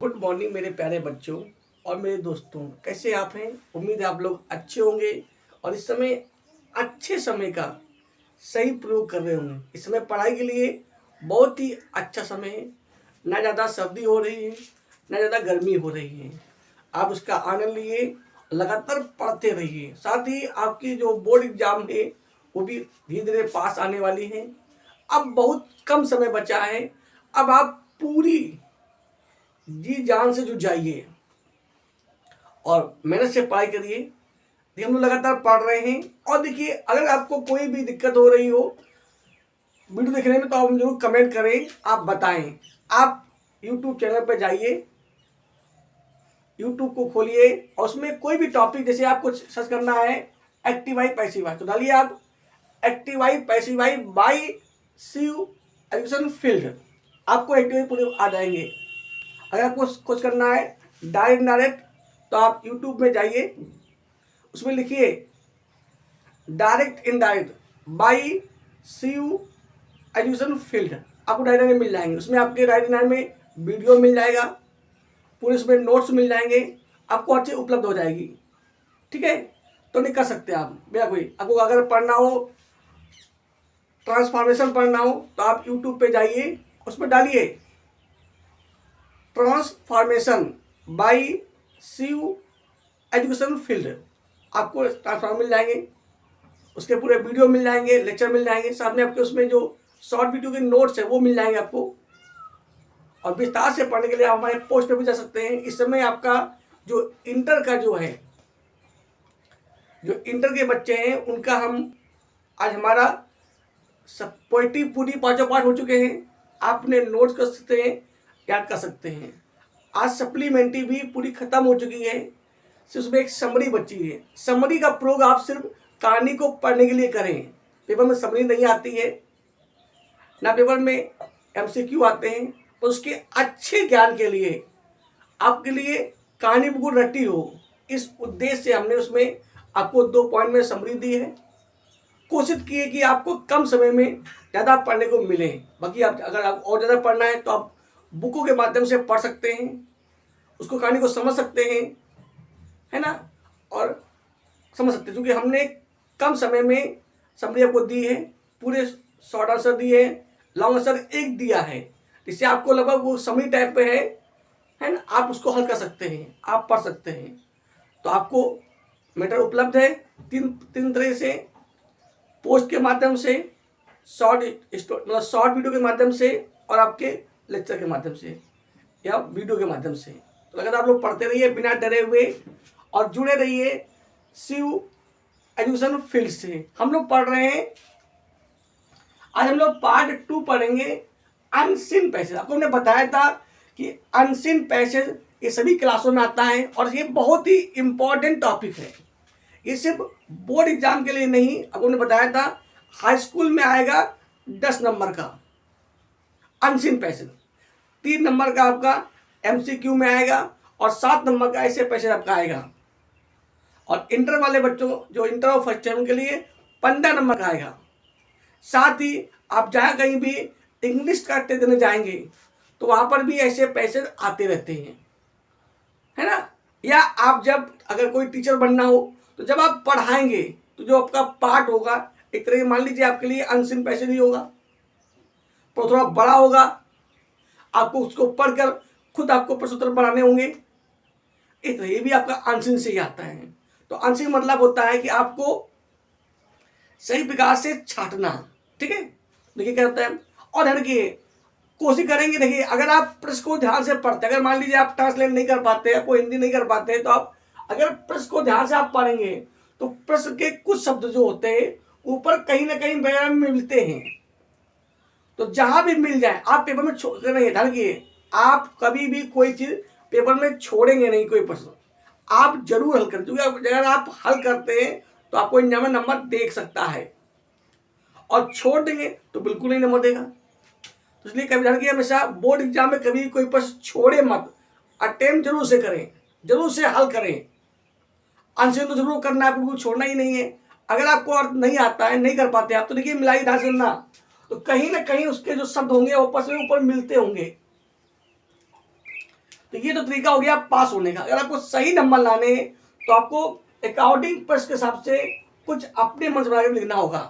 Good morning मेरे प्यारे बच्चों और मेरे दोस्तों, कैसे आप हैं। उम्मीद है आप लोग अच्छे होंगे और इस समय अच्छे समय का सही प्रयोग कर रहे होंगे। इस समय पढ़ाई के लिए बहुत ही अच्छा समय है। ना ज़्यादा सर्दी हो रही है, ना ज़्यादा गर्मी हो रही है। आप उसका आनंद लिए, लगातार पढ़ते रहिए। साथ ही आपकी जो बोर्ड एग्जाम है वो भी धीरे धीरे पास आने वाली है। अब बहुत कम समय बचा है। अब आप पूरी जी जान से जुट जाइए और मेहनत से पढ़ाई करिए। देखिए हम लोग लगातार पढ़ रहे हैं। और देखिए, अगर आपको कोई भी दिक्कत हो रही हो वीडियो देखने में तो आप जरूर कमेंट करें, आप बताएं। आप यूट्यूब चैनल पर जाइए, यूट्यूब को खोलिए और उसमें कोई भी टॉपिक, जैसे आपको सर्च करना है एक्टिव वाई पैसिव वाई, तो डालिए आप active voice passive voice by CU education field. आपको एक्टिव वाई पूरे आ जाएंगे। अगर आपको कुछ करना है डायरेक्ट इनडायरेक्ट, तो आप यूट्यूब में जाइए, उसमें लिखिए direct indirect by CU education field. आपको डायरेक्ट मिल जाएंगे। उसमें आपके डायरेक्ट इनडायरेक्ट में वीडियो मिल जाएगा, पूरे उसमें नोट्स मिल जाएंगे, आपको अच्छी उपलब्ध हो जाएगी। ठीक है, तो नहीं कर सकते आप बिना कोई। आपको अगर पढ़ना हो, ट्रांसफॉर्मेशन पढ़ना हो, तो आप यूट्यूब पे जाइए, उसमें डालिए transformation by CU education field. आपको ट्रांसफॉर्म मिल जाएंगे, उसके पूरे वीडियो मिल जाएंगे, लेक्चर मिल जाएंगे, साथ में आपके उसमें जो शॉर्ट वीडियो के नोट्स है वो मिल जाएंगे आपको। और विस्तार से पढ़ने के लिए आप हमारे पोस्ट पे भी जा सकते हैं। इस समय आपका जो इंटर का जो इंटर के बच्चे हैं उनका हम आज हमारा सब पोइट्री पूरी पाँचों पाठ हो चुके हैं। आप अपने नोट्स कर सकते हैं, याद कर सकते हैं। आज सप्लीमेंट्री भी पूरी खत्म हो चुकी है, सिर्फ उसमें एक समरी बची है। समरी का प्रयोग आप सिर्फ कहानी को पढ़ने के लिए करें। पेपर में समरी नहीं आती है, ना पेपर में एमसीक्यू आते हैं। तो उसके अच्छे ज्ञान के लिए आपके लिए कहानी बिल्कुल रटी हो, इस उद्देश्य से हमने उसमें आपको 2 पॉइंट में समरी दी है। कोशिश की है कि आपको कम समय में ज़्यादा पढ़ने को मिले। बाकी आप अगर आप और ज़्यादा पढ़ना है तो आप बुकों के माध्यम से पढ़ सकते हैं, उसको कहानी को समझ सकते हैं, है ना, और समझ सकते हैं। क्योंकि हमने कम समय में समरी आपको दी है, पूरे शॉर्ट आंसर दिए हैं, लॉन्ग आंसर एक दिया है, जिससे आपको लगभग वो समरी टाइप पे है ना, आप उसको हल कर सकते हैं, आप पढ़ सकते हैं। तो आपको मैटर उपलब्ध है तीन तरह से, पोस्ट के माध्यम से, शॉर्ट वीडियो के माध्यम से, और आपके लेक्चर के माध्यम से या वीडियो के माध्यम से। तो लगातार आप लोग पढ़ते रहिए बिना डरे हुए और जुड़े रहिए सीयू एजुकेशन फील्ड से। हम लोग पढ़ रहे हैं, आज हम लोग पार्ट 2 पढ़ेंगे अनसीन पैसेज। आपको हमने बताया था कि अनसीन पैसेज ये सभी क्लासों में आता है और ये बहुत ही इंपॉर्टेंट टॉपिक है। ये सिर्फ बोर्ड एग्जाम के लिए नहीं, आपको हमने बताया था हाई स्कूल में आएगा 10 नंबर का अनसीन पैसेज, 3 नंबर का आपका एमसीक्यू में आएगा और 7 नंबर का ऐसे पैसेज आपका आएगा। और इंटर वाले बच्चों जो इंटर और फर्स्ट ईयर के लिए 15 नंबर का आएगा। साथ ही आप जहाँ कहीं भी इंग्लिश का टेस्ट देने जाएंगे तो वहाँ पर भी ऐसे पैसेज आते रहते हैं, है ना। या आप जब अगर कोई टीचर बनना हो तो जब आप पढ़ाएंगे तो जो आपका पार्ट होगा, एक तरह मान लीजिए आपके लिए अनसीन पैसेज ही होगा, पर थोड़ा बड़ा होगा। आपको उसको पढ़कर खुद आपको प्रश्न उत्तर बनाने होंगे। एक ये भी आपका अनसीन से ही आता है। तो अनसीन मतलब होता है कि आपको सही प्रकार से छांटना। ठीक है, देखिए क्या होता है। और ध्यान रखिए, कोशिश करेंगे। देखिए, अगर आप प्रश्न को ध्यान से पढ़ते, अगर मान लीजिए आप ट्रांसलेट नहीं कर पाते, आपको हिंदी नहीं कर पाते, तो आप अगर प्रश्न को ध्यान से आप पढ़ेंगे तो प्रश्न के कुछ शब्द जो होते हैं ऊपर कहीं ना कहीं वगैरह में मिलते हैं। तो जहां भी मिल जाए आप पेपर में छोड़ नहीं। ध्यान रखिए, आप कभी भी कोई चीज पेपर में छोड़ेंगे नहीं। कोई प्रश्न आप जरूर हल करें, क्योंकि अगर आप हल करते हैं तो आपको एग्जाम में नंबर देख सकता है, और छोड़ देंगे तो बिल्कुल नहीं नंबर देगा। तो इसलिए कभी ध्यान रखिए, हमेशा बोर्ड एग्जाम में कभी कोई प्रश्न छोड़े मत, अटेम्प्ट जरूर से करें, जरूर से हल करें। आंसर तो जरूर करना है, बिल्कुल छोड़ना ही नहीं है। अगर आपको अर्थ नहीं आता है, नहीं कर पाते आप, तो देखिए मिलाई ढाल सुनना, तो कहीं ना कहीं उसके जो शब्द होंगे ऊपर से ऊपर मिलते होंगे। तो ये तो तरीका हो गया पास होने का। अगर आपको सही नंबर लाने हैं तो आपको अकॉर्डिंग प्रश्न के हिसाब से कुछ अपने मन से बना के लिखना होगा।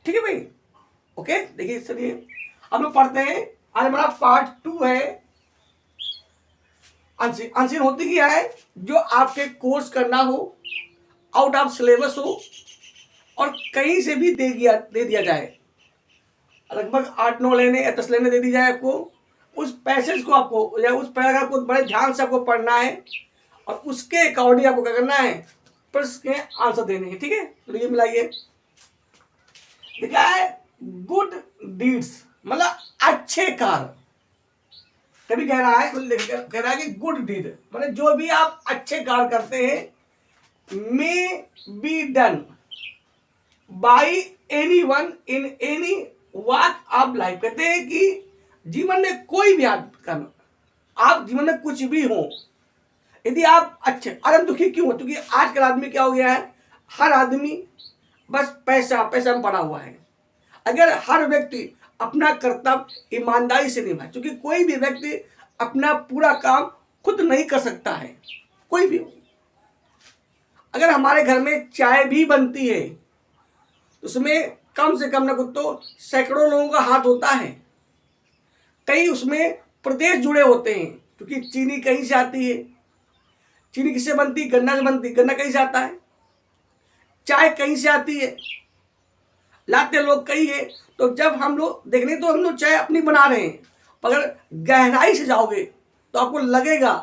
ठीक है भाई, ओके। देखिए चलिए हम लोग पढ़ते हैं। आज हमारा पार्ट 2 है अनसीन। अनसीन होती क्या है, जो आपके कोर्स करना हो, आउट ऑफ सिलेबस हो और कहीं से भी दे दिया जाए, लगभग 8-9 लाइनें या 10 लाइनें दे दी जाए आपको, उस पैसेज को आपको या उस पैराग्राफ को बड़े ध्यान से आपको पढ़ना है और उसके अकॉर्डिंग आपको क्या करना है, प्रश्न के आंसर देने हैं। ठीक है, तो ये मिलाइए। लिखा है गुड डीड्स, मतलब अच्छे कार्य। कभी कह रहा है कि गुड डीड मतलब जो भी आप अच्छे कार्य करते हैं, may be done by anyone in any walk of life. कहते हैं कि जीवन में कोई भी काम, आप जीवन में कुछ भी हो, यदि आप अच्छे, और हम दुखी क्यों हो, क्योंकि आजकल आदमी क्या हो गया है, हर आदमी बस पैसा पैसा में पड़ा हुआ है। अगर हर व्यक्ति अपना कर्तव्य ईमानदारी से निभाए, क्योंकि कोई भी व्यक्ति अपना पूरा काम खुद नहीं कर सकता है, कोई भी। अगर हमारे घर में चाय भी बनती है उसमें कम से कम न तो सैकड़ों लोगों का हाथ होता है, कई उसमें प्रदेश जुड़े होते हैं, क्योंकि चीनी कहीं से आती है। चीनी किससे बनती, गन्ना से बनती, गन्ना कहीं से आता है। चाय कहीं से आती है, लाते लोग कहीं है। तो जब हम लोग देखने तो हम लोग चाय अपनी बना रहे हैं, अगर गहराई से जाओगे तो आपको लगेगा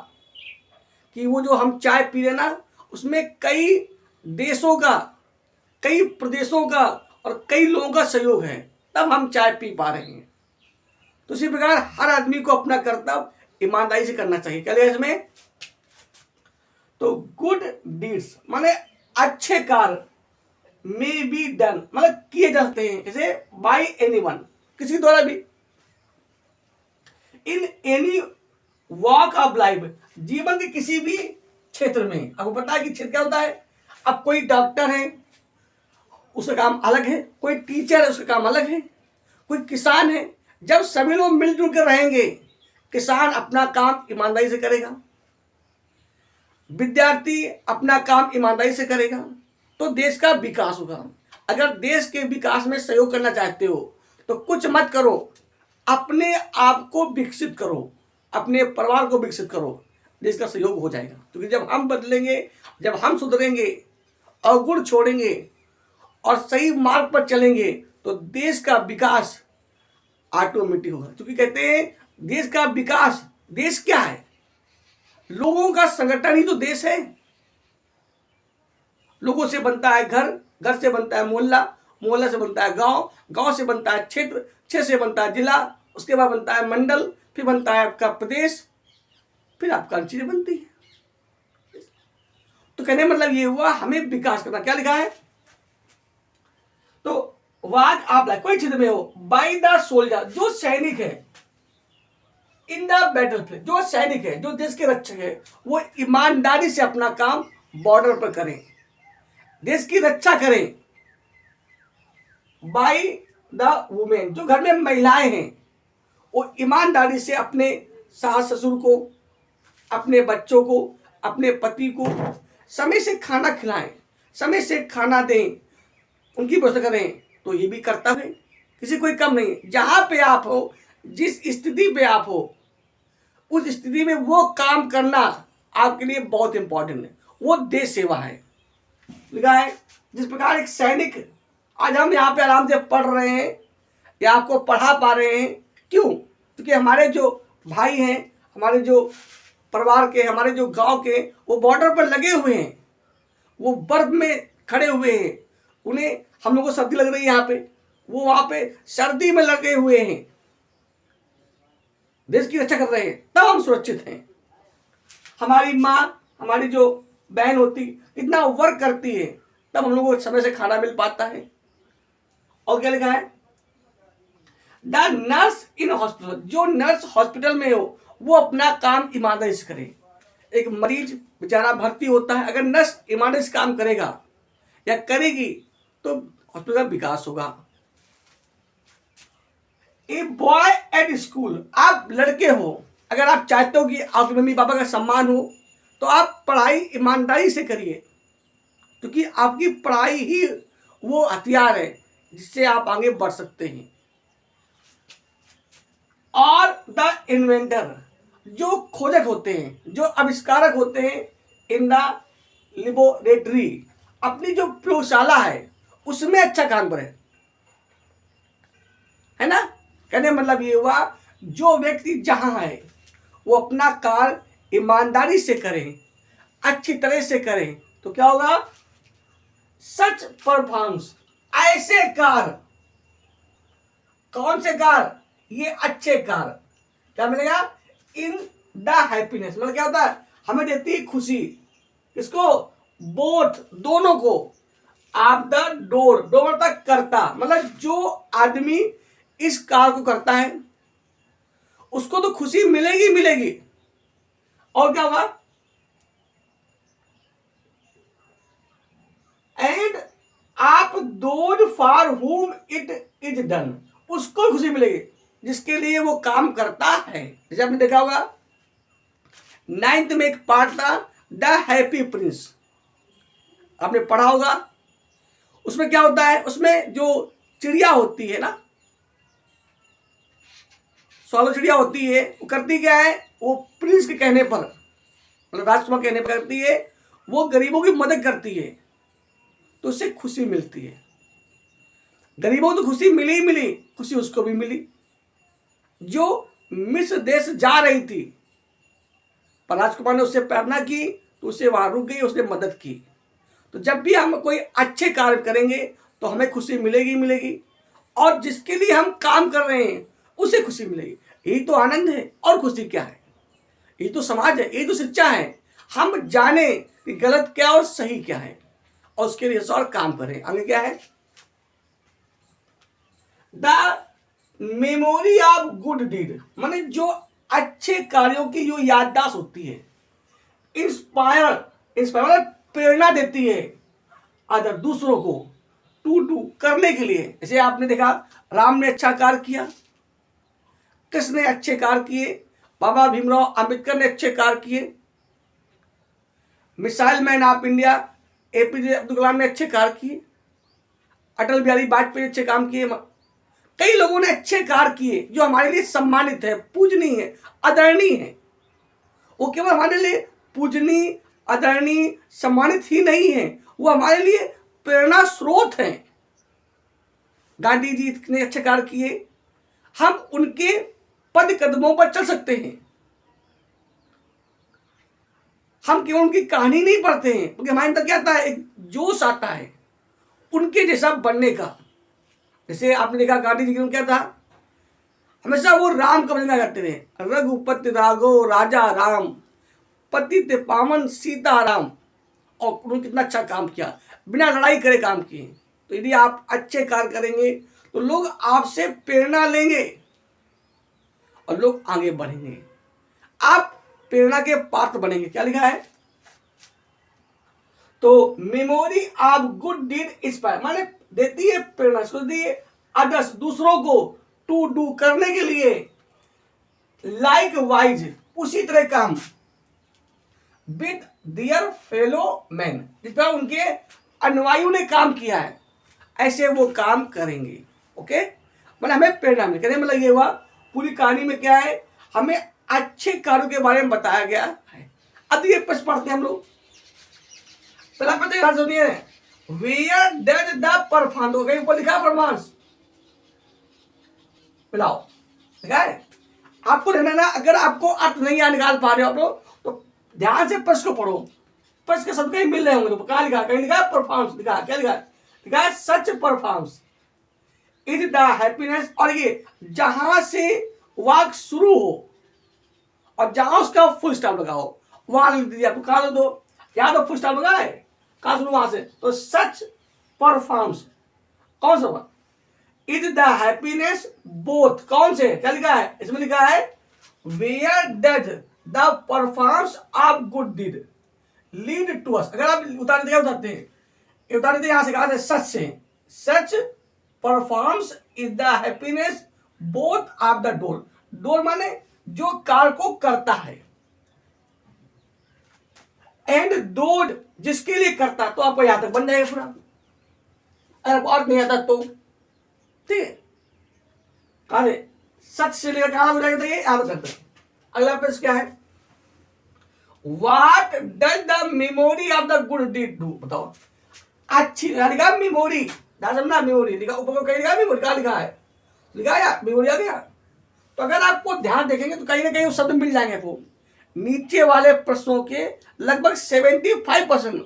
कि वो जो हम चाय पी रहे ना, उसमें कई देशों का, कई प्रदेशों का और कई लोगों का सहयोग है, तब हम चाय पी पा रहे हैं। तो इसी प्रकार हर आदमी को अपना कर्तव्य ईमानदारी से करना चाहिए। क्या लिखा इसमें, तो गुड डीड्स माने अच्छे कार्य, मे बी डन मतलब किए जा सकते हैं, जैसे बाय एनीवन, किसी द्वारा भी, in any walk of life, जीवन के किसी भी क्षेत्र में। आपको पता है कि क्षेत्र क्या होता है। अब कोई डॉक्टर है उसका काम अलग है, कोई टीचर है उसका काम अलग है, कोई किसान है। जब सभी लोग मिलजुल कर रहेंगे, किसान अपना काम ईमानदारी से करेगा, विद्यार्थी अपना काम ईमानदारी से करेगा, तो देश का विकास होगा। अगर देश के विकास में सहयोग करना चाहते हो तो कुछ मत करो, अपने आप को विकसित करो, अपने परिवार को विकसित करो, देश का सहयोग हो जाएगा। क्योंकि जब हम बदलेंगे, जब हम सुधरेंगे, अवगुण छोड़ेंगे और सही मार्ग पर चलेंगे, तो देश का विकास ऑटोमेटिक होगा। क्योंकि कहते हैं देश का विकास, देश क्या है, लोगों का संगठन ही तो देश है। लोगों से बनता है घर, घर से बनता है मोहल्ला, मोहल्ला से बनता है गांव, गांव से बनता है क्षेत्र, क्षेत्र से बनता है जिला, उसके बाद बनता है मंडल, फिर बनता है आपका प्रदेश, फिर आपका चीजें बनती है। तो कहने मतलब ये हुआ हमें विकास करना। क्या लिखा है, तो वाक आप कोई क्षेत्र में हो, बाय द सोल्जर, जो सैनिक है, इन द बैटलफील्ड, जो सैनिक है, जो देश के रक्षक है, वो ईमानदारी से अपना काम बॉर्डर पर करें, देश की रक्षा करें। बाय द वुमेन, जो घर में महिलाएं हैं, वो ईमानदारी से अपने सास ससुर को, अपने बच्चों को, अपने पति को समय से खाना खिलाएं, समय से खाना दें, उनकी व्यवस्था करें। तो ये भी कर्तव्य है, किसी कोई कम नहीं। जहां पे आप हो, जिस स्थिति पे आप हो, उस स्थिति में वो काम करना आपके लिए बहुत इंपॉर्टेंट है, वो देश सेवा है। लिखा है जिस प्रकार एक सैनिक, आज हम यहाँ पे आराम से पढ़ रहे हैं या आपको पढ़ा पा रहे हैं, क्यों, क्योंकि हमारे जो भाई हैं, हमारे जो परिवार के, हमारे जो गांव के, वो बॉर्डर पर लगे हुए हैं, वो बर्फ में खड़े हुए हैं, उन्हें हम लोग को सर्दी लग रही है यहाँ पे, वो वहां पे सर्दी में लगे हुए हैं, देश की रक्षा कर रहे हैं, तब हम सुरक्षित हैं। हमारी माँ, हमारी जो बहन होती, इतना वर्क करती है, तब हम लोग को समय से खाना मिल पाता है। और क्या लिखा है, द नर्स इन हॉस्पिटल, जो नर्स हॉस्पिटल में हो, वो अपना काम ईमानदारी से करे। एक मरीज बेचारा भर्ती होता है, अगर नर्स ईमानदारी से काम करेगा या करेगी तो हॉस्पिटल का विकास होगा। ए बॉय एट स्कूल, आप लड़के हो, अगर आप चाहते हो कि आपके मम्मी पापा का सम्मान हो तो आप पढ़ाई ईमानदारी से करिए, क्योंकि आपकी पढ़ाई ही वो हथियार है जिससे आप आगे बढ़ सकते हैं। और द इन्वेंटर, जो खोजक होते हैं, जो आविष्कारक होते हैं इन द लेबोरेटरी, अपनी जो प्रयोगशाला है उसमें अच्छा काम करें, है ना। कहने मतलब ये हुआ, जो व्यक्ति जहां है वो अपना कार्य ईमानदारी से करें, अच्छी तरह से करें, तो क्या होगा, सच परफॉर्म्स, ऐसे कार्य, कौन से कार्य, ये अच्छे कार्य, क्या मिलेगा, इन द हैप्पीनेस, मतलब क्या होता है, हमें देती है खुशी, किसको, बोथ, दोनों को, आप द डोर, डोर तक करता, मतलब जो आदमी इस कार्य को करता है उसको तो खुशी मिलेगी मिलेगी, और क्या होगा, एंड आप दोज फॉर हुम इट इज डन, उसको खुशी मिलेगी जिसके लिए वो काम करता है। जैसे आपने देखा होगा 9th में एक पार्ट था द हैप्पी प्रिंस, आपने पढ़ा होगा। उसमें क्या होता है, उसमें जो चिड़िया होती है ना, स्वालो चिड़िया होती है, वो करती क्या है, वो प्रिंस के कहने पर, मतलब राजकुमार कहने पर करती है, वो गरीबों की मदद करती है, तो उससे खुशी मिलती है। गरीबों को तो खुशी मिली ही मिली, खुशी उसको भी मिली। जो मिस्र देश जा रही थी, पर राजकुमार ने उससे प्रेरणा की तो उसे वहां रुक गई, उसने मदद की। तो जब भी हम कोई अच्छे कार्य करेंगे तो हमें खुशी मिलेगी मिलेगी, और जिसके लिए हम काम कर रहे हैं उसे खुशी मिलेगी। यही तो आनंद है, और खुशी क्या है, यही तो समाज है, यही तो शिक्षा है। हम जाने कि गलत क्या और सही क्या है, और उसके लिए और काम करें। आगे क्या है, the memory of good deed, माने जो अच्छे कार्यों की जो याददाश्त होती है, इंस्पायर प्रेरणा देती है अदर, दूसरों को, टू डू, करने के लिए। जैसे आपने देखा राम ने अच्छा कार्य किया, कृष्ण ने अच्छे कार्य किए, बाबा भीमराव अंबेडकर ने अच्छे कार्य किए, missile man of India APJ Abdul Kalam ने अच्छे कार्य किए, अटल बिहारी वाजपेयी ने अच्छे काम किए, कई लोगों ने अच्छे कार्य किए जो हमारे लिए सम्मानित है, पूजनीय है, आदरणीय है। वो केवल हमारे लिए पूजनीय, आदरणीय, सम्मानित ही नहीं है, वो हमारे लिए प्रेरणा स्रोत हैं। गांधी जी इतने अच्छे कार्य किए, हम उनके पद कदमों पर चल सकते हैं। हम केवल उनकी कहानी नहीं पढ़ते हैं, क्योंकि हमारे अंदर क्या आता है, एक जोश आता है उनके जैसा बनने का। जैसे आपने देखा गांधी जी का क्या था, हमेशा वो राम का भजन करते थे, रघुपति राघव राजा राम, पतित पावन सीता राम, और उन्होंने कितना अच्छा काम किया, बिना लड़ाई करे काम किए। तो यदि आप अच्छे कार्य करेंगे तो लोग आपसे प्रेरणा लेंगे और लोग आगे बढ़ेंगे, आप प्रेरणा के पात्र बनेंगे। क्या लिखा है, तो memory of good deed inspire, माने देती है प्रेरणा, इसको दी है अदर्स, दूसरों को, टू डू, करने के लिए, लाइक वाइज, उसी तरह काम, विद दियर फेलो मैन, जिस पर उनके अनुयायियों ने काम किया है ऐसे वो काम करेंगे। ओके, मतलब हमें प्रेरणा मिले, कहने मतलब ये हुआ पूरी कहानी में क्या है, हमें अच्छे कार्यों के बारे में बताया गया है। अब ये प्रश्न पढ़ते हैं हम लोग, पहला पता है सुनिए, वेयर डज द परफॉर्मेंस, हो गई ऊपर लिखा परफॉर्मेंस, मिलाओ, लिखा है आपको रहना ना। अगर आपको अर्थ नहीं आ निकाल पा रहे हो आप लोग तो ध्यान से प्रश्न को पढ़ो, प्रश्न के शब्द कहीं मिल रहे होंगे, तो कहाँ लिखा, कहीं लिखा परफॉर्मेंस, लिखा क्या लिखा, लिखा है सच परफॉर्मेंस इज द हैप्पीनेस, और ये जहां से वाक शुरू हो और जहां उसका फुल स्टॉप लगा हो वहां लिख दीजिए। आपको कहा दो, यहाँ तो फुल स्टॉप लगा है, कहां शुरू वहां से, तो सच परफॉर्म्स, कौन सा, इज द हैप्पीनेस बोथ, कौन से, क्या लिखा है इसमें, लिखा है where does the performs of good deed lead to us. अगर आप उतारते क्या उतारते हैं, उतारते यहां से, कहा से, सच से, such performs is the happiness both of the door, door माने जो कार्य को करता है, एंड दो जिसके लिए करता, तो आपको यहां तक बन जाएगा पूरा। अगर आपको अर्थ नहीं आता तो ठीक है, कार्य सच से लेकर कहां हो जाएगा, ये याद करते हैं। अगला प्रश्न क्या है, what does the memory of the good deed do, बताओ। अच्छी लिखा मेमोरी, समझना मेमोरी लिखा, ऊपर कहीं लिखा मेमोरी, कहा लिखा है, लिखा या मेमोरी आ गया। तो अगर आपको ध्यान देखेंगे तो कहीं ना कहीं वो शब्द मिल जाएंगे आपको। नीचे वाले प्रश्नों के लगभग 75%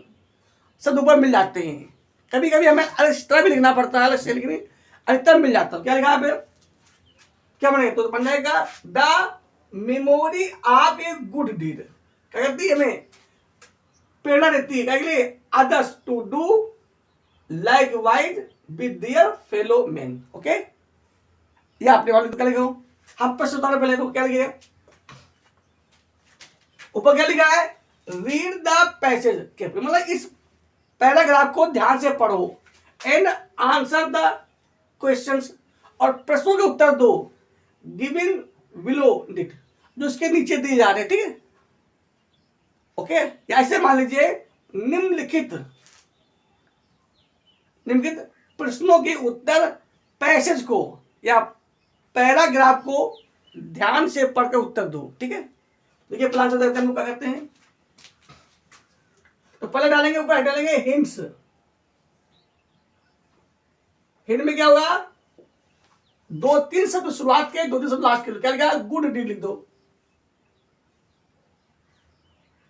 शब्द ऊपर मिल जाते हैं। कभी कभी हमें अलग इस तरह भी लिखना पड़ता है, अलग से लिखने अधिकतर मिल जाता है। क्या लिखा है, क्या बनेगा, तो बन जाएगा the memory of a good deed. क्या करती है, हमें प्रेरणा देती है क्या के लिए, others to do likewise with their fellow man. Okay, ये आपने वाले तो क्या लिखा, हम प्रश्न उतारो पहले, तो क्या लिखे, ऊपर क्या लिखा है, रीड द पैसेज केयरफुली, मतलब इस पैराग्राफ को ध्यान से पढ़ो, एंड आंसर द क्वेश्चंस, और प्रश्नों के उत्तर दो, गिवन बिलो इट, जो इसके नीचे दिए जा रहे हैं, ठीक है। ओके, ऐसे मान लीजिए निम्नलिखित प्रश्नों के उत्तर पैसेज को या पैराग्राफ को ध्यान से पढ़कर उत्तर दो, ठीक है। देखिए प्लान से क्या करते हैं, तो पहले डालेंगे, ऊपर डालेंगे हिंट्स। हिंट में क्या होगा, 2-3 शब्द शुरुआत के, 2-3 शब्द लास्ट के, क्या लिखा, गुड डीड लिख दो।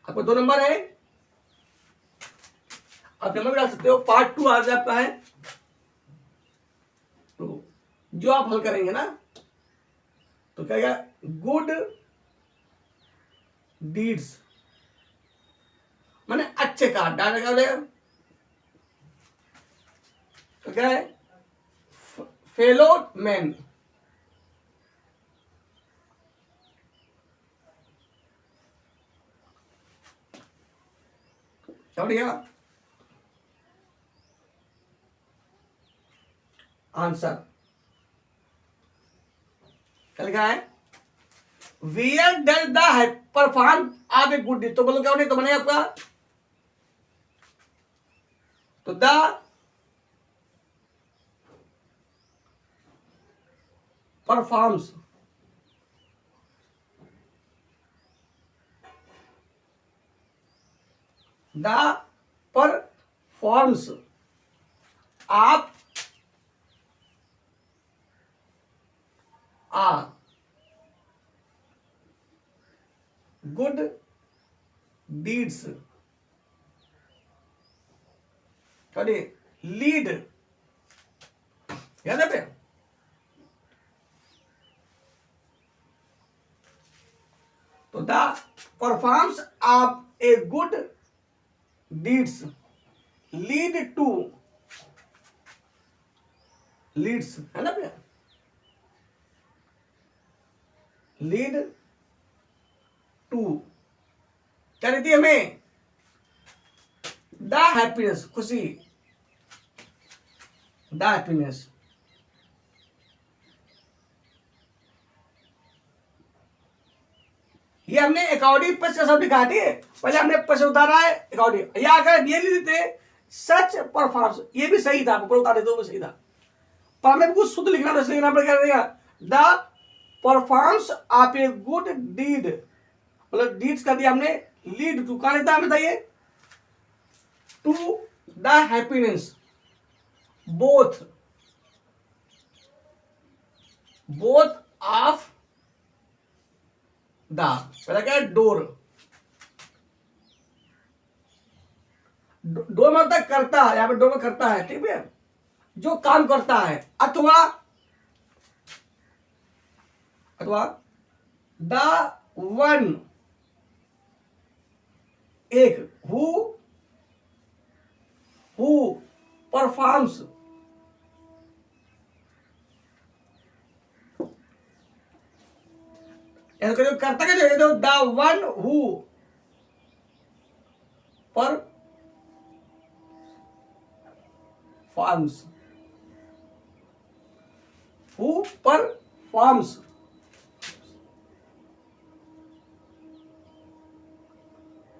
आपको 2 नंबर है, आप नंबर डाल सकते हो। पार्ट 2 आज आपका है, तो जो आप हल करेंगे ना, तो क्या गुड डीड्स माने अच्छे कार्य, डाटा क्या बोलेगा, तो क्या है, फेलो मैन, क्या बढ़िया आंसर। क्या लिखा है, वेयर डज द परफॉर्म आप एक गुड डीड, तो बोलो क्या होने, तो बने आपका, तो द परफॉर्म्स, द परफॉर्म्स आप आ गुड डीड्स, लीड, याद है, तो the performs of a good deeds lead to, leads है ना भैया, लीड टू क्या रहती है हमें, द हैप्पीनेस, खुशी, द हैप्पीनेस। ये हमने अकॉर्डिंग प्रश्न शब्द लिखा है, पहले हमने प्रश्न उतारा है अकॉर्डिंग, या अगर ये लिख देते सच परफॉर्म्स, ये भी सही था, ऊपर उतारे तो सही था, पर हमें कुछ शुद्ध लिखना था, लिखना पड़ेगा the performs of a good deed, मतलब डीड्स कर दिया हमने, लीड टू कहा लेता हमें बताइए, to the happiness, both of the, पहला क्या है, डोर, डोर मतलब करता है, यहां पे डोर में करता है, ठीक है, जो काम करता है, अथवा द वन, एक, हु परफॉर्म्स, जो करता है, जो the one who performs, who performs,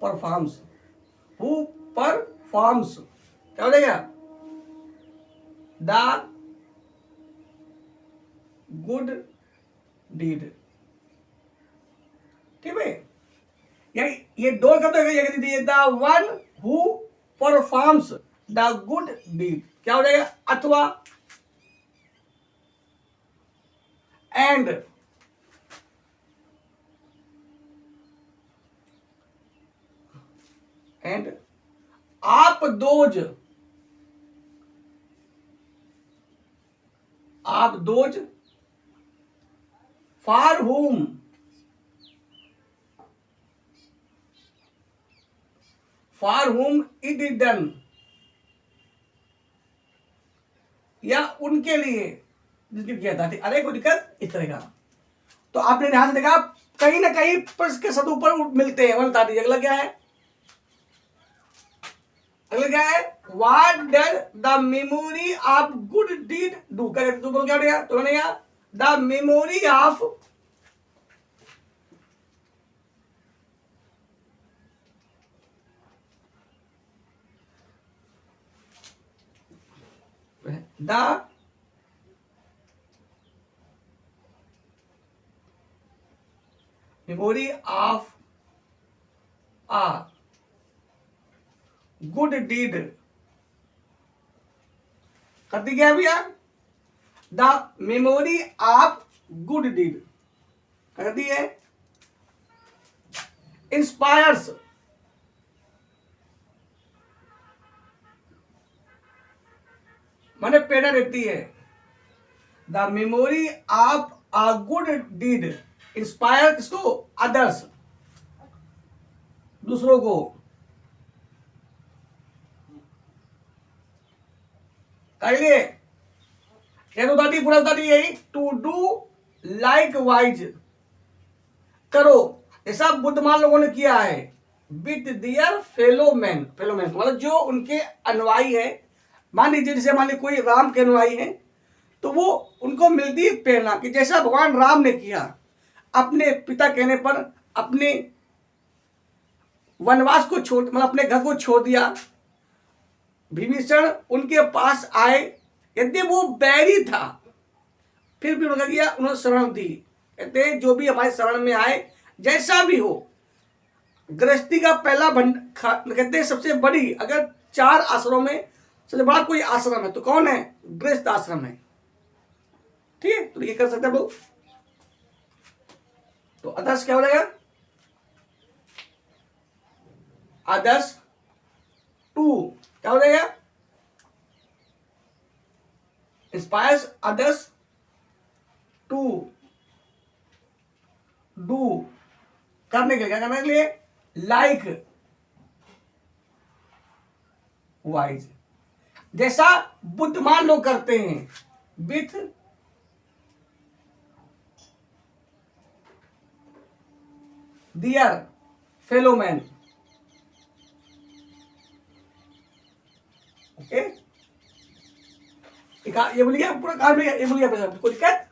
performs, who performs, क्या हो जाएगा, द गुड डीड। ठीक है, ये दो का तो ये कह दीजिए, the one who performs the good deed, क्या हो जाएगा, अथवा एंड आप those for whom it is done, या उनके लिए जिसने किया था। अरे कोई दिक्कत इस तरह का। तो आपने ध्यान से देखा, कहीं ना कहीं प्रश्न के शब्द ऊपर मिलते हैं। बता दीजिए अगला क्या है, what does the memory of good deed do, क्या बोलो, तो the memory of the memory of a good deed कर दी गया भैया, the memory of good deed कर दी है, इंस्पायर्स माने प्रेरणा देती है, the memory of a good deed inspire किसको, अदर्स, दूसरों को। कहिए पूरा बता दी यही, टू डू लाइक वाइज, करो ऐसा बुद्धिमान लोगों ने किया है, विद दियर फेलो मैन मतलब जो उनके अनुयायी है। मान लीजिए जैसे मान लीजिए कोई राम के अनुयायी है, तो वो उनको मिलती है प्रेरणा कि जैसा भगवान राम ने किया, अपने पिता कहने पर अपने वनवास को छोड़, मतलब अपने घर को छोड़ दिया, विभीषण उनके पास आए, यदि वो बैरी था फिर भी उन्होंने किया, उन्होंने शरण दी। कहते हैं जो भी हमारे शरण में आए, जैसा भी हो, गृहस्थी का पहला कहते हैं सबसे बड़ी, अगर 4 आश्रमों में सबसे बड़ा कोई आश्रम है तो कौन है, गृहस्थ आश्रम है। ठीक है, तो ये कर सकते हैं लोग। तो आदर्श क्या हो जाएगा, आदर्श टू क्या हो जाएगा, इंस्पायर्स अदर्स टू डू, करने के लिए, क्या करने के लिए, लाइक वाइज, जैसा बुद्धिमान लोग करते हैं, with their fellow man. Okay, ये बोलिए पूरा काम, ये बोलिए कोई दिक्कत।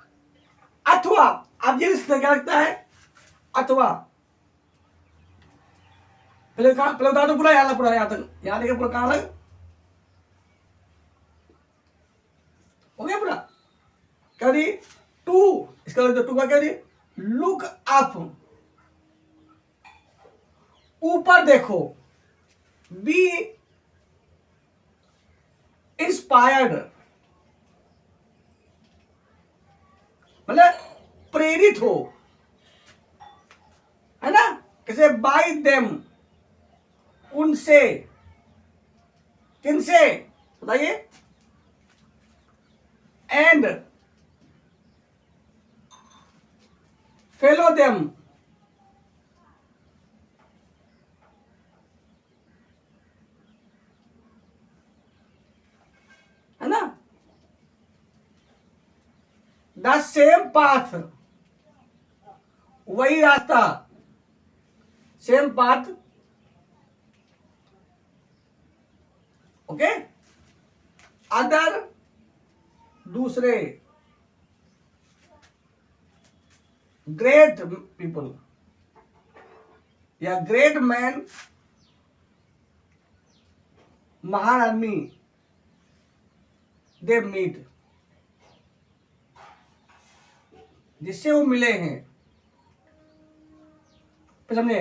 अथवा, अब ये क्या लगता है, अथवा पहले बता दो पूरा, याद पूरा यहाँ तक, यहाँ देखिए पूरा कहाँ लग हो गया पूरा। क्या दी, टू, इसका टू का क्या दी, लुक अप, ऊपर देखो, बी इंस्पायर्ड मतलब प्रेरित हो, है ना, कैसे, बाय देम, उनसे, किनसे बताइए, एंड फेलो देम, है ना, द सेम पाथ, वही रास्ता, सेम पाथ। ओके, अदर दूसरे, ग्रेट पीपल या ग्रेट मैन महान आदमी दे मीट, जिससे वो मिले हैं, समझे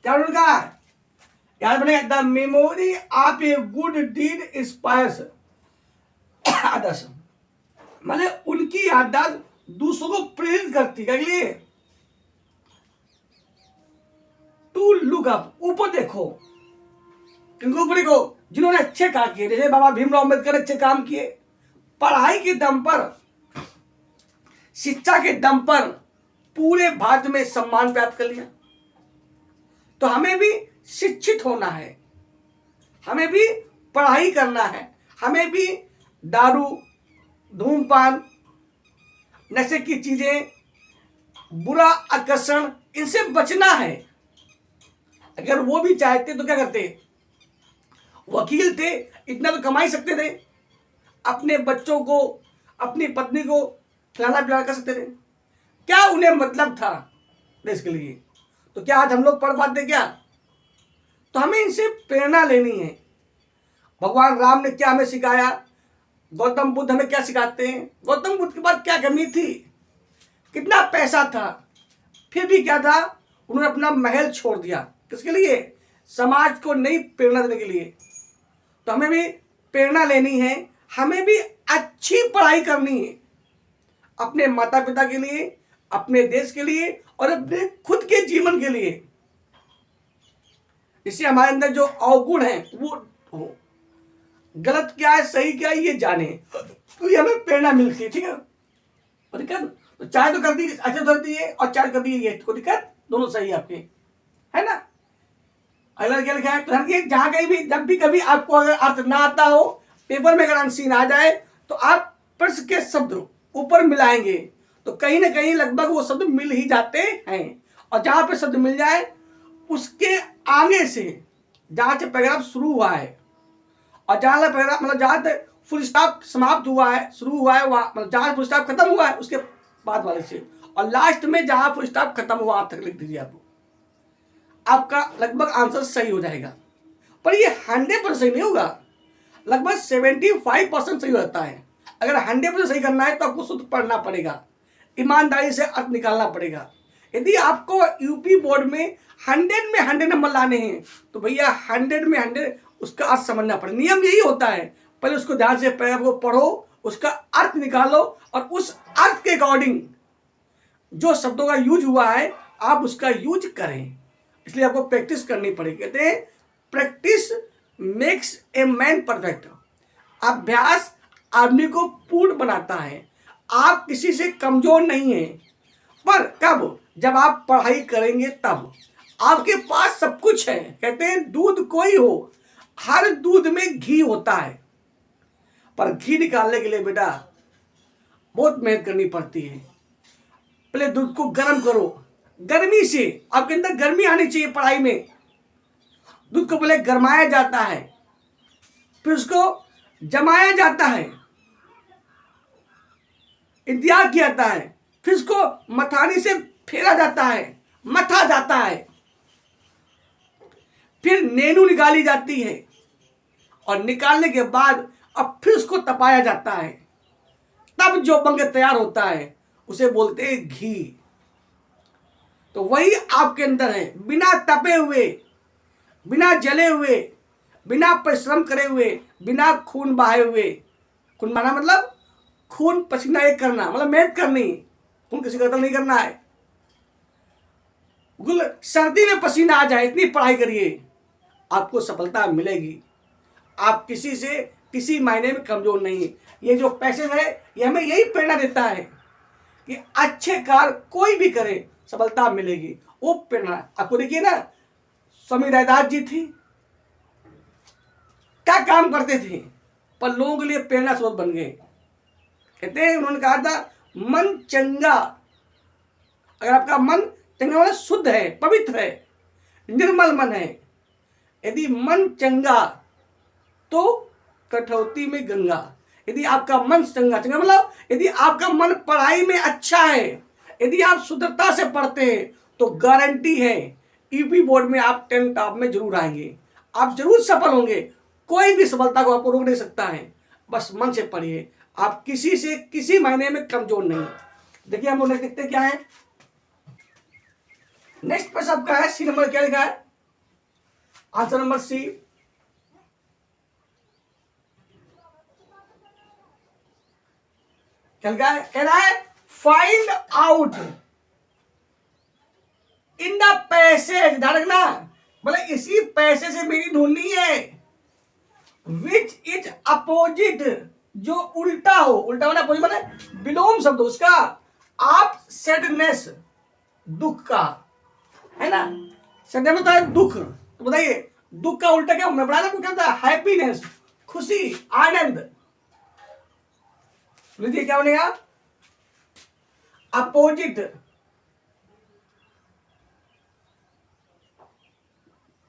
क्या उनका याद बने, the memory of a good deed inspires others, मतलब उनकी याददाश्त दूसरों को प्रेरित करती है। अगले टू लुक अप, ऊपर देखो, किनको ऊपर देखो, जिन्होंने अच्छे काम किए, जैसे बाबा भीमराव अम्बेडकर अच्छे काम किए, पढ़ाई के दम पर, शिक्षा के दम पर पूरे भारत में सम्मान प्राप्त कर लिया। तो हमें भी शिक्षित होना है, हमें भी पढ़ाई करना है, हमें भी दारू, धूमपान, नशे की चीजें, बुरा आकर्षण, इनसे बचना है। अगर वो भी चाहते तो क्या करते, वकील थे, इतना तो कमा ही सकते थे, अपने बच्चों को, अपनी पत्नी को खिलाना पिलाना कर सकते थे। क्या उन्हें मतलब था देश के लिए? तो क्या आज हम लोग पढ़ पाते क्या? तो हमें इनसे प्रेरणा लेनी है। भगवान राम ने क्या हमें सिखाया, गौतम बुद्ध हमें क्या सिखाते हैं? गौतम बुद्ध के पास क्या कमी थी, कितना पैसा था, फिर भी क्या था, उन्होंने अपना महल छोड़ दिया, किसके लिए? समाज को नई प्रेरणा देने के लिए। तो हमें भी प्रेरणा लेनी है, हमें भी अच्छी पढ़ाई करनी है, अपने माता पिता के लिए, अपने देश के लिए और अपने खुद के जीवन के लिए। इससे हमारे अंदर जो अवगुण है वो हो, गलत क्या है सही क्या है ये जाने, तो ये हमें प्रेरणा मिलती है। ठीक है, कोई दिक्कत? तो चाय तो कर दी, अच्छा तो कर दी है, और चाय कर दी है, कोई दिक्कत? दोनों सही है आपके, है ना? अगर क्या लिखा है तो जहां कहीं भी, जब भी कभी आपको अगर अर्थ ना आता हो, पेपर में अगर अनसीन आ जाए, तो आप प्रश्न के शब्द ऊपर मिलाएंगे, तो कहीं ना कहीं लगभग वो शब्द मिल ही जाते हैं। और जहां पे शब्द मिल जाए उसके आगे से, जहां से पैराग्राफ शुरू हुआ है और जहां पैराग्राफ, मतलब जहां तक फुल स्टॉप समाप्त हुआ है, शुरू हुआ है, वहां मतलब जहां फुल स्टॉप खत्म हुआ है उसके बाद वाले से, और लास्ट में जहां फुल स्टॉप खत्म हुआ आप तक लिख दीजिए, आपका लगभग आंसर सही हो जाएगा। पर ये 100% सही नहीं होगा, लगभग 75% सही होता है। अगर 100% सही करना है तो आपको शुद्ध पढ़ना पड़ेगा, ईमानदारी से अर्थ निकालना पड़ेगा। यदि आपको यूपी बोर्ड में 100 में 100 नंबर लाने हैं तो भैया 100 में 100 उसका अर्थ समझना पड़ेगा। नियम यही होता है, पहले उसको ध्यान से पैराग्राफ को पढ़ो, उसका अर्थ निकालो, और उस अर्थ के अकॉर्डिंग जो शब्दों का यूज हुआ है आप उसका यूज करें। इसलिए आपको प्रैक्टिस करनी पड़ेगी। कहते हैं practice makes a man perfect, अभ्यास आदमी को पूर्ण बनाता है। आप किसी से कमजोर नहीं हैं, पर कब? जब आप पढ़ाई करेंगे तब। आपके पास सब कुछ है, कहते हैं दूध कोई हो, हर दूध में घी होता है, पर घी निकालने के लिए बेटा बहुत मेहनत करनी पड़ती है। पहले दूध को गर्म करो, गर्मी से, आपके अंदर गर्मी आनी चाहिए। पढ़ाई में दूध को पहले गरमाया जाता है, फिर उसको जमाया जाता है, इंतजार किया जाता है, फिर उसको मथानी से फेरा जाता है, मथा जाता है, फिर नेनू निकाली जाती है, और निकालने के बाद अब फिर उसको तपाया जाता है, तब जो बनकर तैयार होता है उसे बोलते हैं घी। तो वही आपके अंदर है, बिना तपे हुए, बिना जले हुए, बिना परिश्रम करे हुए, बिना खून बहाए हुए। खून बहाना मतलब खून पसीना एक करना, मतलब मेहनत करनी, खून किसी का कत्ल नहीं करना है। सर्दी में पसीना आ जाए, इतनी पढ़ाई करिए, आपको सफलता मिलेगी। आप किसी से किसी मायने में कमजोर नहीं है। ये जो पैसे है ये हमें यही प्रेरणा देता है कि अच्छे कार्य कोई भी करे सफलता मिलेगी, वो प्रेरणा। आपको देखिए ना, स्वामी रैदास जी थी, क्या काम करते थे, पर लोगों के लिए प्रेरणा स्रोत बन गए। कहते हैं उन्होंने कहा था मन चंगा, अगर आपका मन चंगा मतलब शुद्ध है, पवित्र है, निर्मल मन है, यदि मन चंगा तो कठौती में गंगा। यदि आपका मन चंगा, चंगा मतलब यदि आपका मन पढ़ाई में अच्छा है, यदि आप शुद्धता से पढ़ते हैं तो गारंटी है यूपी बोर्ड में आप 10 टॉप में जरूर आएंगे, आप जरूर सफल होंगे। कोई भी सफलता को आपको रोक नहीं सकता है। बस मन से पढ़िए, आप किसी से किसी महीने में कमजोर नहीं। देखिए हम लोग नेक्स्ट देखते क्या है। नेक्स्ट पे सबका है सी नंबर, क्या लिखा है आंसर नंबर सी। क्या कह रहा है find out in the passage, ध्यान रखना, बोले इसी पैसे से मेरी ढूंढनी है, विच इज अपोजिट, जो उल्टा हो, उल्टा होना अपोजिट माने विलोम शब्द उसका, आप सैडनेस, दुख का, है ना, सैडनेस होता है दुख, तो बताइए दुख का उल्टा क्या हमने पढ़ा था, क्या होता है हैप्पीनेस, खुशी, आनंद। लीजिए क्या बनेगा opposite,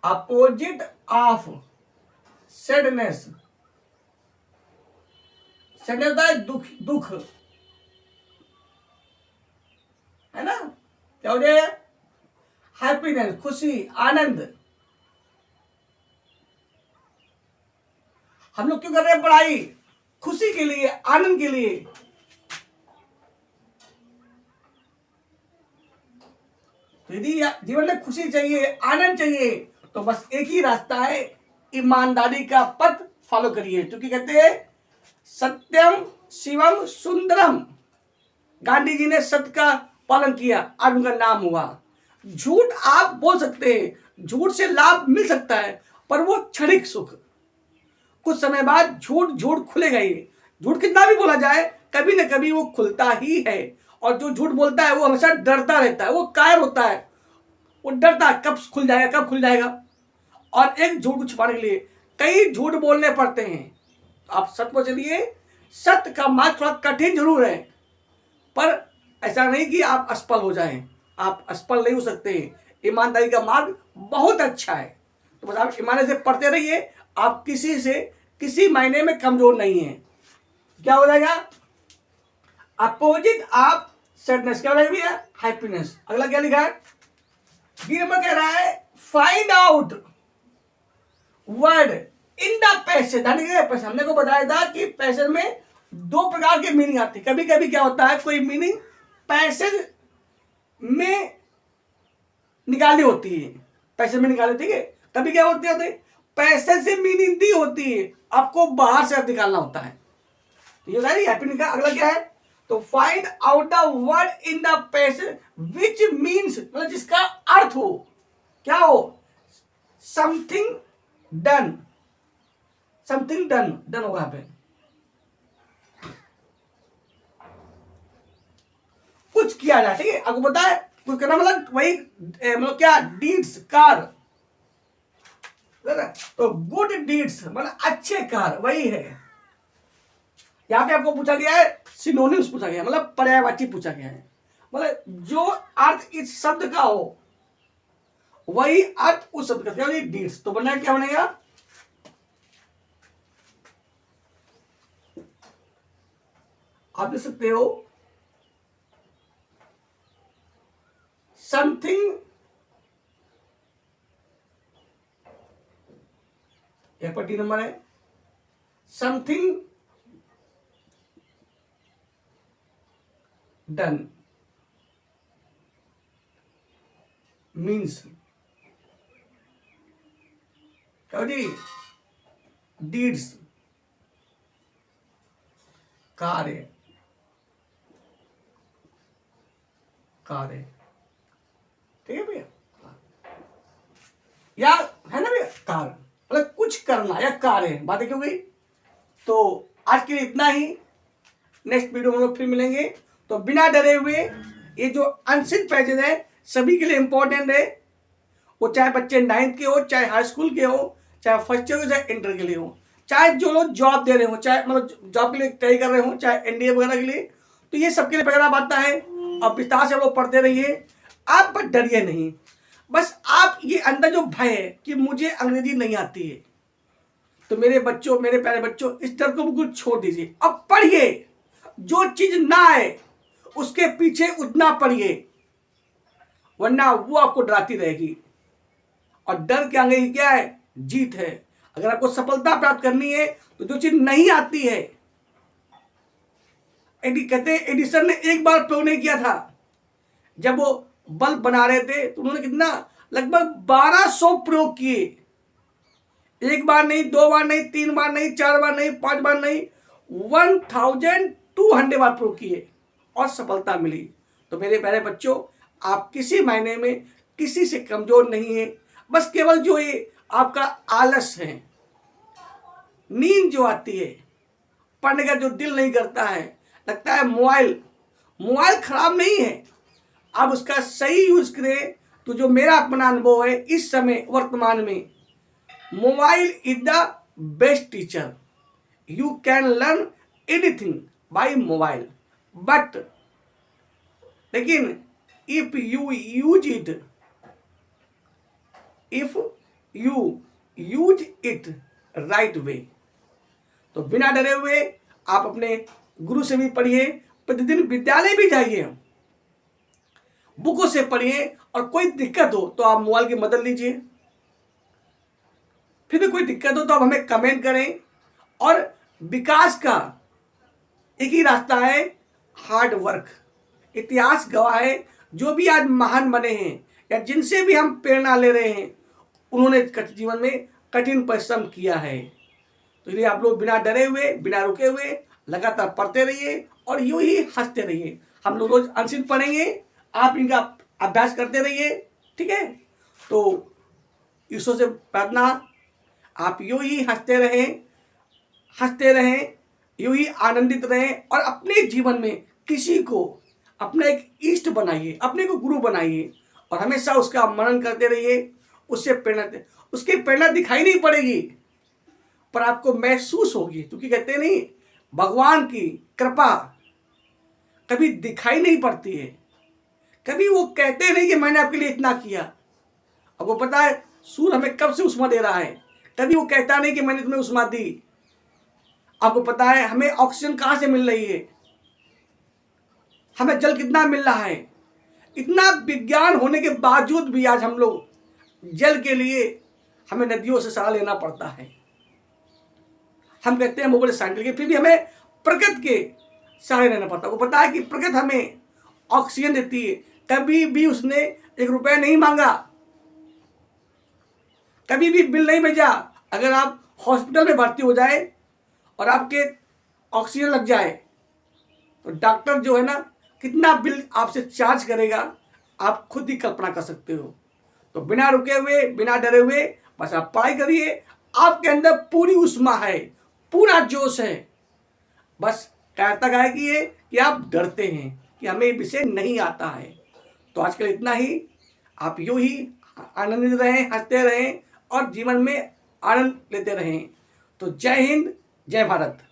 opposite of sadness, sadness होता है दुख, दुख, है ना, क्या हो जाएगा हैप्पीनेस, खुशी, आनंद। हम लोग क्यों कर रहे हैं पढ़ाई, खुशी के लिए, आनंद के लिए। तो यदि जीवन में खुशी चाहिए, आनंद चाहिए, तो बस एक ही रास्ता है, ईमानदारी का पथ फॉलो करिए। क्योंकि कहते हैं सत्यम शिवम सुंदरम, गांधी जी ने सत्य का पालन किया, आज उनका नाम हुआ। झूठ आप बोल सकते हैं, झूठ से लाभ मिल सकता है, पर वो क्षणिक सुख, कुछ समय बाद झूठ खुलेगा ही। झूठ कितना भी बोला जाए, कभी न कभी वो खुलता ही है। और जो झूठ बोलता है वो हमेशा डरता रहता है, वो कायर होता है, वो डरता है कब खुल जाएगा, कब खुल जाएगा। और एक झूठ को छुपाने के लिए कई झूठ बोलने पड़ते हैं। तो आप सत्य को चलिए, सत्य का मार्ग थोड़ा कठिन जरूर है, पर ऐसा नहीं कि आप असफल हो जाएं, आप असफल नहीं हो सकते। ईमानदारी का मार्ग बहुत अच्छा है, तो बस आप ईमानदारी से पढ़ते रहिए, आप किसी से किसी मायने में कमजोर नहीं है। क्या हो जाएगा अपोजिट ऑफ सैडनेस, क्या हो जाएगा भैया हैप्पीनेस। अगला क्या लिखा है बी नंबर, कह रहा है find out word in the passage. Passage हमने को बताया था कि पैसेज में दो प्रकार के मीनिंग आती है। कभी कभी क्या होता है, कोई मीनिंग पैसेज में निकालनी होती है, पैसेज में निकालनी, ठीक है। कभी क्या होती है पैसेज से मीनिंग दी होती है, आपको बाहर से अर्थ निकालना होता है। ये हैप्पीनेस का अगला क्या है, तो find out the word in the passage which means, मतलब जिसका अर्थ हो, क्या हो, something done, something done, done होगा यहाँ पे कुछ किया जाए, ठीक है। आपको पता है कुछ करना मतलब वही, मतलब क्या डीड्स, कार, तो गुड डीड्स मतलब अच्छे कार, वही है। यहां पे आपको पूछा गया है सिनोनिम्स पूछा गया, मतलब पर्यायवाची पूछा गया है, मतलब जो अर्थ इस शब्द का हो वही अर्थ उस शब्द का, डीड्स। तो बनना क्या बनेगा आप देख सकते हो समथिंग, यह पर टी नंबर है, समथिंग डन मीन्स, क्या जी डीड्स, कार्य, कार्य, ठीक है भैया, या है ना भैया कार्य मतलब कुछ करना या कार्य, बातें क्यों गई। तो आज के लिए इतना ही, नेक्स्ट वीडियो में हम लोग फिर मिलेंगे। तो बिना डरे हुए, ये जो अनसिन पैसेज है सभी के लिए इंपॉर्टेंट है, वो चाहे बच्चे 9th के हो, चाहे हाई स्कूल के हो, चाहे फर्स्ट ईयर हो, चाहे इंटर के लिए हो, चाहे जो लोग जॉब दे रहे हो, चाहे मतलब जॉब के लिए तैयारी कर रहे हो, चाहे एनडीए वगैरह के लिए, तो ये सबके लिए पैगाम आता है। और विस्तार से लोग पढ़ते रहिए, आप बस डरिए नहीं। बस आप ये अंदर जो भय है कि मुझे अंग्रेजी नहीं आती है, तो मेरे बच्चों, मेरे प्यारे बच्चों, इस डर को बिल्कुल छोड़ दीजिए। अब पढ़िए, जो चीज ना आए उसके पीछे उतना पढ़िए, वरना वो आपको डराती रहेगी। और डर के आगे क्या है, जीत है। अगर आपको सफलता प्राप्त करनी है तो जो चीज नहीं आती है, कहते हैं एडिसन ने एक बार प्रयोग नहीं किया था। जब वो बल्ब बना रहे थे तो उन्होंने कितना, लगभग 1200 प्रयोग किए। एक बार नहीं, 2 बार नहीं, 3 बार नहीं, 4 बार नहीं, 5 बार नहीं, 1200 बार प्रयोग किए और सफलता मिली। तो मेरे प्यारे बच्चों, आप किसी मायने में किसी से कमजोर नहीं है। बस केवल जो ये आपका आलस है, नींद जो आती है, पढ़ने का जो दिल नहीं करता है, लगता है मोबाइल खराब नहीं है, आप उसका सही यूज करें। तो जो मेरा अपना अनुभव है इस समय वर्तमान में, mobile is the best teacher. You can learn anything by mobile, but लेकिन if you use it right way, तो बिना डरे हुए आप अपने गुरु से भी पढ़िए, प्रतिदिन विद्यालय भी जाइए, बुकों से पढ़िए, और कोई दिक्कत हो तो आप मोबाइल की मदद लीजिए। फिर भी कोई दिक्कत हो तो आप हमें कमेंट करें। और विकास का एक ही रास्ता है, हार्ड वर्क। इतिहास गवाह है, जो भी आज महान बने हैं या जिनसे भी हम प्रेरणा ले रहे हैं, उन्होंने जीवन में कठिन परिश्रम किया है। तो इसलिए आप लोग बिना डरे हुए, बिना रुके हुए लगातार पढ़ते रहिए और यूं ही हंसते रहिए। हम लोग रोज अनसिन पढ़ेंगे, आप इनका अभ्यास करते रहिए, ठीक है। तो ईश्वर से प्रार्थना, आप यूं ही हंसते रहें, यूं ही आनंदित रहें, और अपने जीवन में किसी को अपना एक इष्ट बनाइए, अपने को गुरु बनाइए, और हमेशा उसका मनन करते रहिए। उससे उसकी प्रेरणा दिखाई नहीं पड़ेगी, पर आपको महसूस होगी, क्योंकि कहते नहीं, भगवान की कृपा कभी दिखाई नहीं पड़ती है। कभी वो कहते नहीं कि मैंने आपके लिए इतना किया। आपको पता है सूर्य हमें कब से उष्मा दे रहा है, कभी वो कहता नहीं कि मैंने तुम्हें उष्मा दी। आपको पता है हमें ऑक्सीजन कहाँ से मिल रही है, हमें जल कितना मिल रहा है। इतना विज्ञान होने के बावजूद भी आज हम लोग जल के लिए हमें नदियों से सहारा लेना पड़ता है। हम कहते हैं हम बड़े साइंटिफिक, फिर भी हमें प्रकृति के सहारे लेना पड़ता है। वो पता है कि प्रकृति हमें ऑक्सीजन देती है, कभी भी उसने 1 रुपया नहीं मांगा, कभी भी बिल नहीं भेजा। अगर आप हॉस्पिटल में भर्ती हो जाए और आपके ऑक्सीजन लग जाए तो डॉक्टर जो है ना, कितना बिल आपसे चार्ज करेगा, आप खुद ही कल्पना कर सकते हो। तो बिना रुके हुए, बिना डरे हुए बस आप पढ़ाई करिए। आपके अंदर पूरी उष्मा है, पूरा जोश है। बस कहता है कि आप डरते हैं कि हमें विषय नहीं आता है। तो आज के लिए इतना ही। आप यूं ही आनंदित रहें, हंसते रहें और जीवन में आनंद लेते रहें। तो जय हिंद, जय भारत।